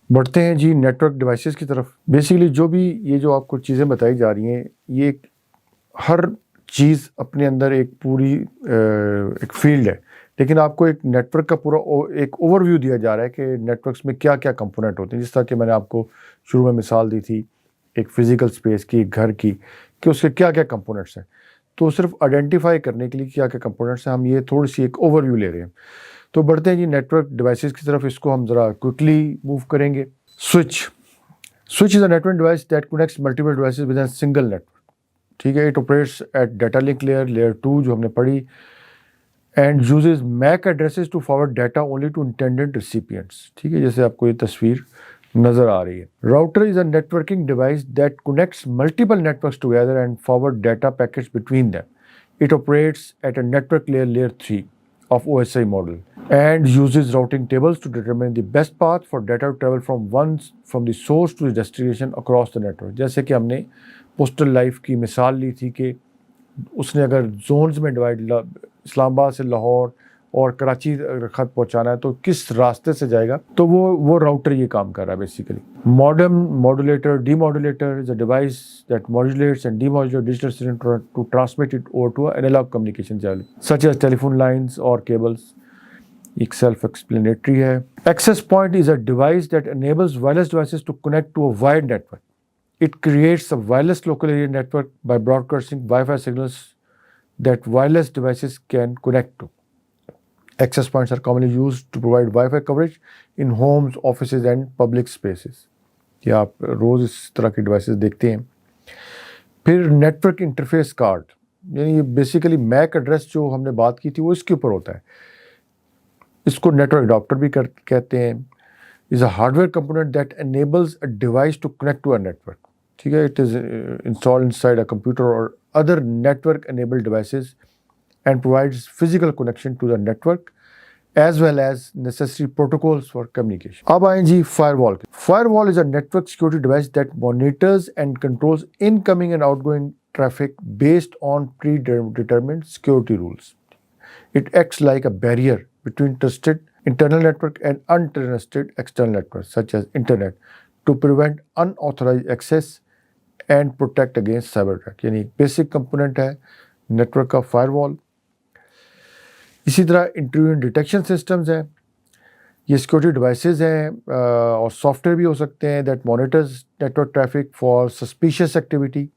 बढ़ते हैं G network devices की तरफ। बेसिकली जो भी ये जो आपको चीज़ें बताई जा रही हैं, ये हर चीज़ अपने अंदर एक पूरी एक फील्ड है, लेकिन आपको एक नेटवर्क का पूरा एक ओवरव्यू दिया जा रहा है कि नेटवर्क्स में क्या क्या कंपोनेंट होते हैं। जिस तरह कि मैंने आपको शुरू में मिसाल दी थी एक फिज़िकल स्पेस की, एक घर की, कि उसके क्या क्या कंपोनेंट्स हैं। तो सिर्फ आइडेंटिफाई करने के लिए क्या क्या कंपोनेंट्स हैं, हम ये थोड़ी सी एक ओवरव्यू ले रहे हैं। तो बढ़ते हैं जी नेटवर्क डिवाइसेस की तरफ। इसको हम ज़रा क्विकली मूव करेंगे। Switch is a network device that connects multiple devices with a single network. ठीक है, it operates at data link layer 2 जो हमने पढ़ी, and uses MAC addresses to forward data only to intended recipients. ठीक है, जैसे आपको ये तस्वीर नजर आ रही है। Router is a networking device that connects multiple networks together and forward data packets between them. It operates at a network layer 3 of OSI model and uses routing tables to determine the best path for data to travel from the source to the destination across the network। जैसे कि हमने postal life की मिसाल ली थी कि उसने अगर Jones में डिवाइड, इस्लामाबाद से लाहौर और कराची खत पहुंचाना है तो किस रास्ते से जाएगा, तो वो राउटर ये काम कर रहा है basically. Modem modulator demodulator is a device that modulates and demodulate digital signal to transmit it over to analogue communication channel such as telephone lines और केबल्स। एक सेल्फ एक्सप्लेनेटरी है। Access point is a device that enables wireless devices to connect to a wired network. It creates a wireless local area network by broadcasting Wi-Fi signals that wireless devices can connect to. Access points are commonly used to provide Wi-Fi coverage in homes, offices and public spaces. ये आप रोज़ इस तरह की devices देखते हैं। फिर network interface card, यानी ये बेसिकली मैक एड्रेस जो हमने बात की थी वो इसके ऊपर होता है। इसको नेटवर्क अडॉप्टर भी कहते हैं। Is a hardware component that enables a device to connect to a network। ठीक है, it is installed inside a computer और other network enabled devices and provides physical connection to the network as well as necessary protocols for communication। अब आए जी firewall. Firewall is a network security device that monitors and controls incoming and outgoing traffic based on predetermined security rules। It acts like a barrier between trusted internal network and untrusted external networks such as internet to prevent unauthorized access and protect against cyber attack। यानी basic component है network का firewall. इसी तरह intrusion detection systems हैं। ये security devices हैं और software भी हो सकते हैं that monitors network traffic for suspicious activity.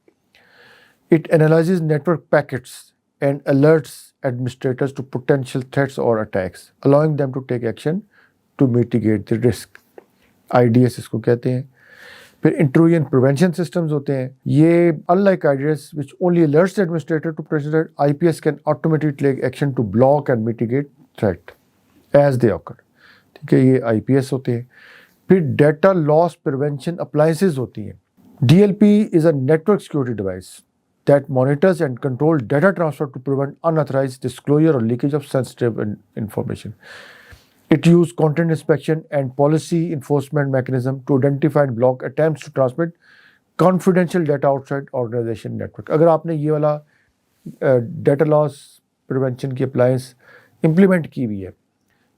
It analyses network packets and alerts administrators to potential threats or attacks, allowing them to take action to mitigate the risk। IDS इसको कहते हैं। फिर intrusion prevention systems होते हैं। ये unlike IDS which only alerts the administrator to present threat, IPS can automatically take action to block and mitigate threat as they occur। ठीक है, ये IPS होते हैं। फिर data loss prevention appliances होती हैं। DLP is a network security device that monitors and controls data transfer to prevent unauthorized disclosure or leakage of sensitive information। It uses content inspection and policy enforcement mechanism to identify and block attempts to transmit confidential data outside organization network। अगर आपने ये वाला data loss prevention की appliance implement की हुई है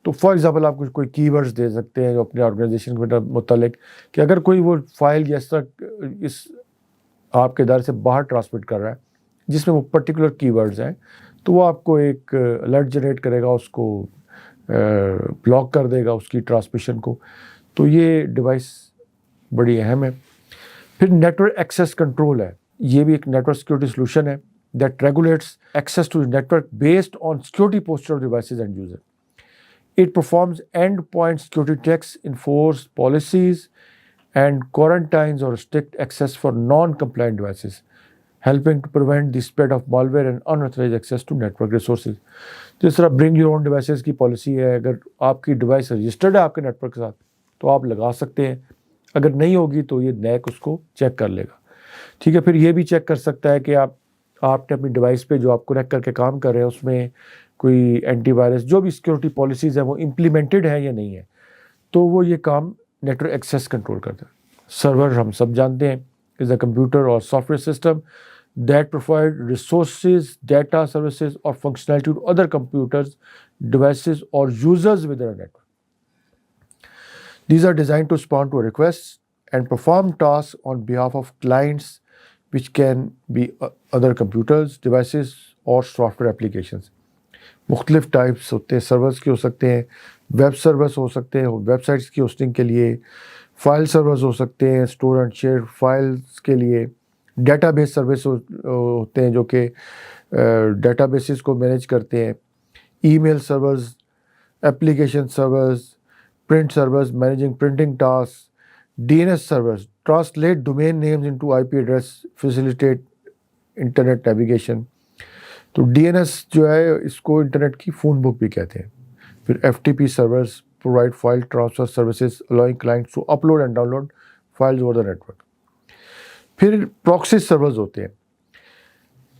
तो for example आप कोई कीवर्ड्स दे सकते हैं जो अपने ऑर्गेनाइजेशन के मुतालिक कि अगर कोई वो फाइल या इस तरह इस आपके दर से बाहर ट्रांसमिट कर रहा है जिसमें वो पर्टिकुलर कीवर्ड्स हैं, तो वो आपको एक अलर्ट जनरेट करेगा, उसको ब्लॉक कर देगा उसकी ट्रांसमिशन को। तो ये डिवाइस बड़ी अहम है। फिर नेटवर्क एक्सेस कंट्रोल है। ये भी एक नेटवर्क सिक्योरिटी सोल्यूशन है that regulates access to network based on security posture of devices and user. It performs endpoint security checks, enforce policies and quarantines or strict access for non-compliant devices, helping to prevent the spread of malware and unauthorized access to network resources। जिस तरह bring your own devices की policy है, अगर आपकी device registered है आपके network के साथ तो आप लगा सकते हैं, अगर नहीं होगी तो ये नैक उसको चेक कर लेगा। ठीक है, फिर ये भी चेक कर सकता है कि आपने अपनी डिवाइस पे जो आप कनेक्ट करके काम कर रहे हैं उसमें कोई एंटीवायरस जो भी सिक्योरिटी पॉलिसीज़ हैं वो इम्प्लीमेंटेड है या नहीं है, तो वो ये काम नेटवर्क एक्सेस कंट्रोल करता है। सर्वर हम सब जानते हैं इज अ कंप्यूटर और software system that provide resources, data, services और functionality to other computers, devices और users within network. These are designed to respond to requests and perform tasks on behalf of clients, which can be other computers, devices और software applications. मुख्तलिफ types होते हैं, servers के हो सकते हैं, web servers हो सकते हैं वेबसाइट्स की होस्टिंग के लिए, फाइल सर्वर्स हो सकते हैं स्टोर एंड शेयर फाइल्स के लिए, डेटाबेस सर्विस होते हैं जो कि डेटाबेसेस को मैनेज करते हैं, email servers, application servers, print servers managing printing task, DNS servers translate domain names into IP address, facilitate internet navigation. तो DNS जो है इसको इंटरनेट की फ़ोन बुक भी कहते हैं। फिर FTP servers provide file transfer services allowing clients to upload and download files over the network. फिर प्रॉक्सी सर्वर्स होते हैं।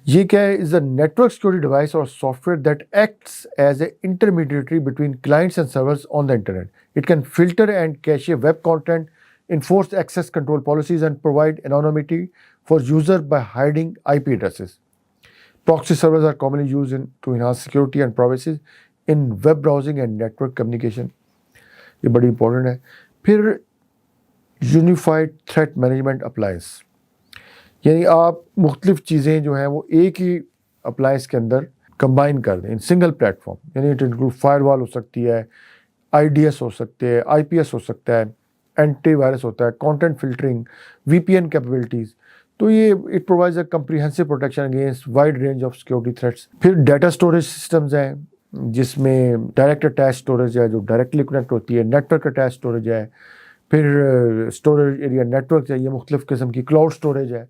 ये क्या है? Is a network security device और software that acts as a intermediary between clients and servers on the internet. It can filter and cache web content, enforce access control policies and provide anonymity for user by hiding IP addresses. Proxy servers are commonly used to enhance security and privacy in web browsing and network communication. ये बड़ी important है। फिर Unified Threat Management Appliance, यानी आप मुख्तलिफ चीज़ें जो हैं वो एक ही अप्लायंस के अंदर कंबाइन कर दें इन सिंगल प्लेटफॉर्म, यानी इट इंक्लूड फायरवॉल हो सकती है, IDS हो सकते हैं, IPS हो सकता है, एंटीवायरस होता है, कंटेंट फिल्टरिंग, VPN कैपेबिलिटीज़। तो ये it provides a comprehensive protection against wide range of security threats. फिर डाटा स्टोरेज सिस्टम्स हैं जिसमें डायरेक्ट अटैच स्टोरेज है जो डायरेक्टली कनेक्ट होती है, नेटवर्क अटैच स्टोरेज है, फिर स्टोरेज एरिया नेटवर्क है, ये मुख्तलिफ किस्म की क्लाउड स्टोरेज है।